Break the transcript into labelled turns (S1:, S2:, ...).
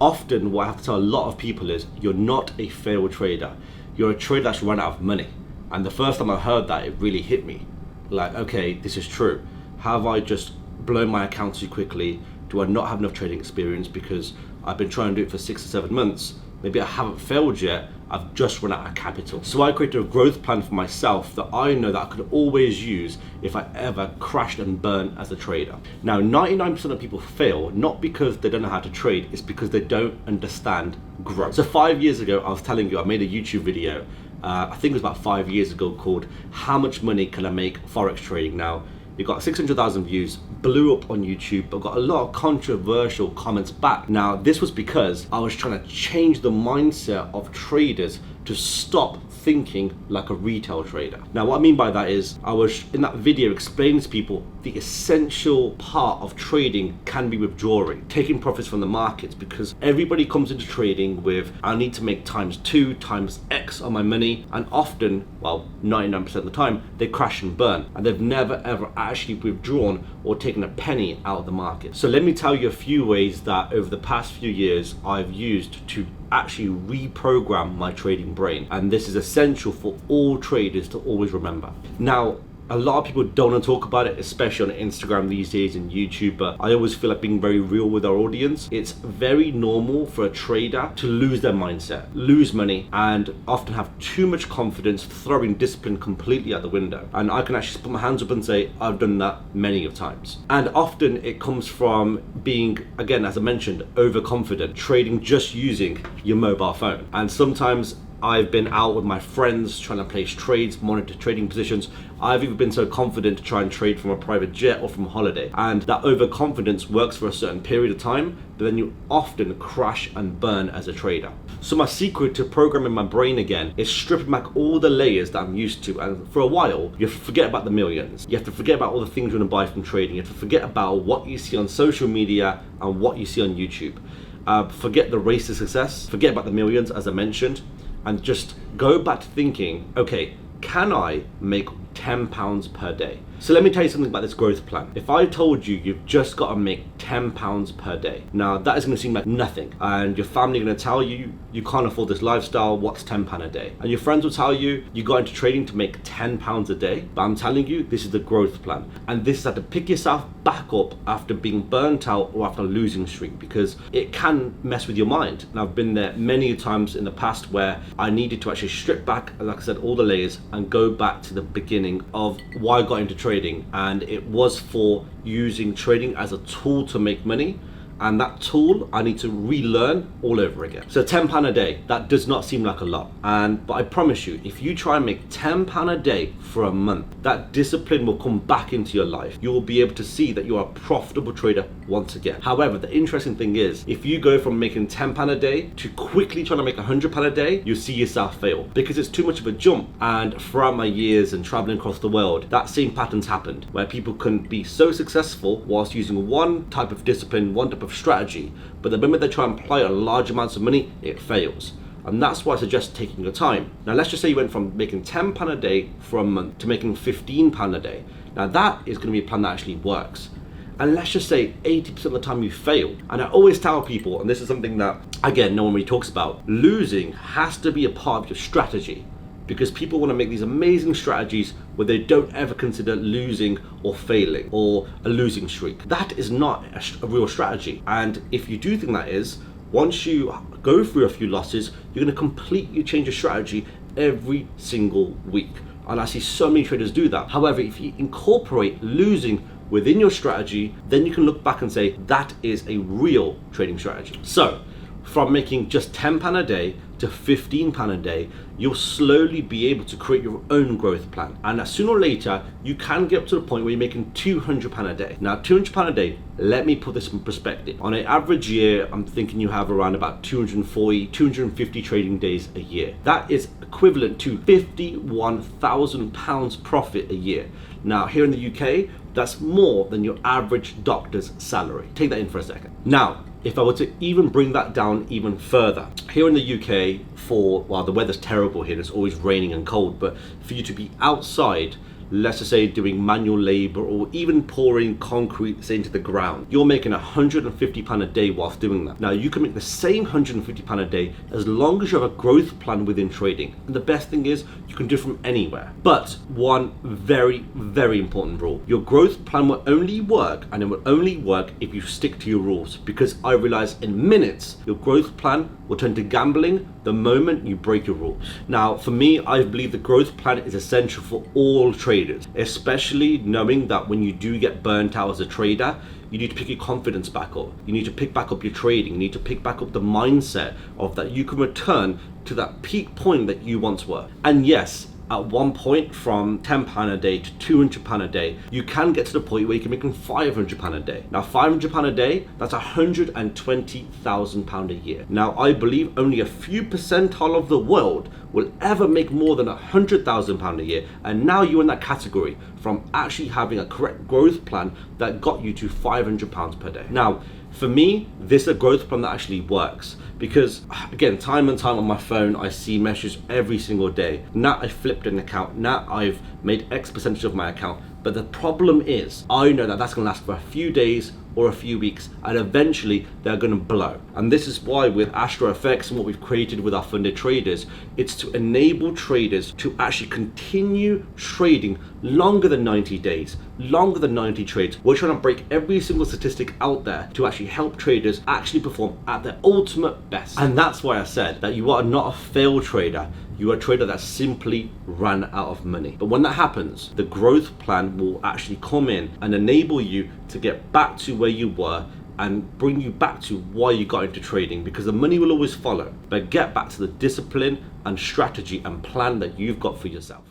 S1: often what I have to tell a lot of people is you're not a failed trader. You're a trader that's run out of money. And the first time I heard that, it really hit me. Like, okay, this is true. Have I just blown my account too quickly? Do I not have enough trading experience because I've been trying to do it for 6 or 7 months? Maybe I haven't failed yet, I've just run out of capital. So I created a growth plan for myself that I know that I could always use if I ever crashed and burned as a trader. Now, 99% of people fail, not because they don't know how to trade, it's because they don't understand growth. So 5 years ago, I was telling you, I made a YouTube video, I think it was about 5 years ago, called How Much Money Can I Make Forex Trading? Now, it got 600,000 views, blew up on YouTube, but got a lot of controversial comments back. Now, this was because I was trying to change the mindset of traders to stop thinking like a retail trader. Now, what I mean by that is, I was in that video explaining to people the essential part of trading can be withdrawing, taking profits from the markets, because everybody comes into trading with, I need to make ×2, ×X on my money, and often, well, 99% of the time, they crash and burn, and they've never ever actually withdrawn or taken a penny out of the market. So let me tell you a few ways that over the past few years I've used to actually reprogram my trading brain, and this is essential for all traders to always remember. Now, a lot of people don't want to talk about it, especially on Instagram these days and YouTube, but I always feel like being very real with our audience. It's very normal for a trader to lose their mindset, lose money, and often have too much confidence, throwing discipline completely out the window. And I can actually put my hands up and say, I've done that many of times. And often it comes from being, again, as I mentioned, overconfident, trading just using your mobile phone. And sometimes I've been out with my friends trying to place trades, monitor trading positions. I've even been so confident to try and trade from a private jet or from a holiday. And that overconfidence works for a certain period of time, but then you often crash and burn as a trader. So my secret to programming my brain again is stripping back all the layers that I'm used to. And for a while, you have to forget about the millions. You have to forget about all the things you want to buy from trading. You have to forget about what you see on social media and what you see on YouTube. Forget the race to success. Forget about the millions, as I mentioned. And just go back to thinking, okay, can I make £10 per day? So let me tell you something about this growth plan. If I told you you've just got to make £10 per day, now that is going to seem like nothing, and your family are going to tell you you can't afford this lifestyle, what's £10 a day? And your friends will tell you you got into trading to make £10 a day, but I'm telling you, this is the growth plan. And this is how to pick yourself back up after being burnt out or after a losing streak, because it can mess with your mind. And I've been there many times in the past where I needed to actually strip back, like I said, all the layers and go back to the beginning of why I got into trading. And it was for using trading as a tool to make money, and that tool I need to relearn all over again. So £10 a day, that does not seem like a lot, but I promise you, if you try and make £10 a day for a month, that discipline will come back into your life. You will be able to see that you are a profitable trader once again. However, the interesting thing is, if you go from making £10 a day to quickly trying to make £100 a day, you see yourself fail, because it's too much of a jump. And throughout my years and traveling across the world, that same pattern's happened, where people can be so successful whilst using one type of discipline, one type of strategy, but the moment they try and apply a large amounts of money, it fails. And that's why I suggest taking your time. Now, let's just say you went from making £10 a day for a month to making £15 a day. Now that is going to be a plan that actually works. And let's just say 80% of the time you fail. And I always tell people, and this is something that, again, no one really talks about, losing has to be a part of your strategy. Because people want to make these amazing strategies where they don't ever consider losing or failing or a losing streak. That is not a real strategy. And if you do think that is, once you go through a few losses, you're going to completely change your strategy every single week. And I see so many traders do that. However, if you incorporate losing within your strategy, then you can look back and say that is a real trading strategy. So from making just £10 a day to £15 a day, you'll slowly be able to create your own growth plan. And sooner or later, you can get up to the point where you're making £200 a day. Now, £200 a day, let me put this in perspective. On an average year, I'm thinking you have around about 240, 250 trading days a year. That is equivalent to £51,000 profit a year. Now, here in the UK, that's more than your average doctor's salary. Take that in for a second. Now, if I were to even bring that down even further, here in the UK, the weather's terrible here, it's always raining and cold, but for you to be outside let's just say doing manual labor or even pouring concrete say, into the ground, you're making £150 a day whilst doing that. Now you can make the same £150 a day as long as you have a growth plan within trading. And the best thing is you can do it from anywhere. But one very, very important rule: your growth plan will only work, and it will only work if you stick to your rules, because I realize in minutes your growth plan will turn to gambling the moment you break your rules. Now for me, I believe the growth plan is essential for all traders, especially knowing that when you do get burnt out as a trader, you need to pick your confidence back up. You need to pick back up your trading. You need to pick back up the mindset of that you can return to that peak point that you once were. And yes, at one point from £10 a day to £200 a day, you can get to the point where you can make £500 a day. Now £500 a day, that's £120,000 a year. Now I believe only a few percentile of the world will ever make more than £100,000 a year, and now you're in that category from actually having a correct growth plan that got you to £500 per day. Now for me, this is a growth plan that actually works, because again, time and time on my phone, I see messages every single day. Now I flipped an account, now I've made X percentage of my account. But the problem is, I know that that's going to last for a few days or a few weeks, and eventually they're going to blow. And this is why with Astro FX and what we've created with our funded traders, it's to enable traders to actually continue trading longer than 90 days, longer than 90 trades. We're trying to break every single statistic out there to actually help traders actually perform at their ultimate best. And that's why I said that you are not a failed trader. You are a trader that simply ran out of money. But when that happens, the growth plan will actually come in and enable you to get back to where you were and bring you back to why you got into trading, because the money will always follow. But get back to the discipline and strategy and plan that you've got for yourself.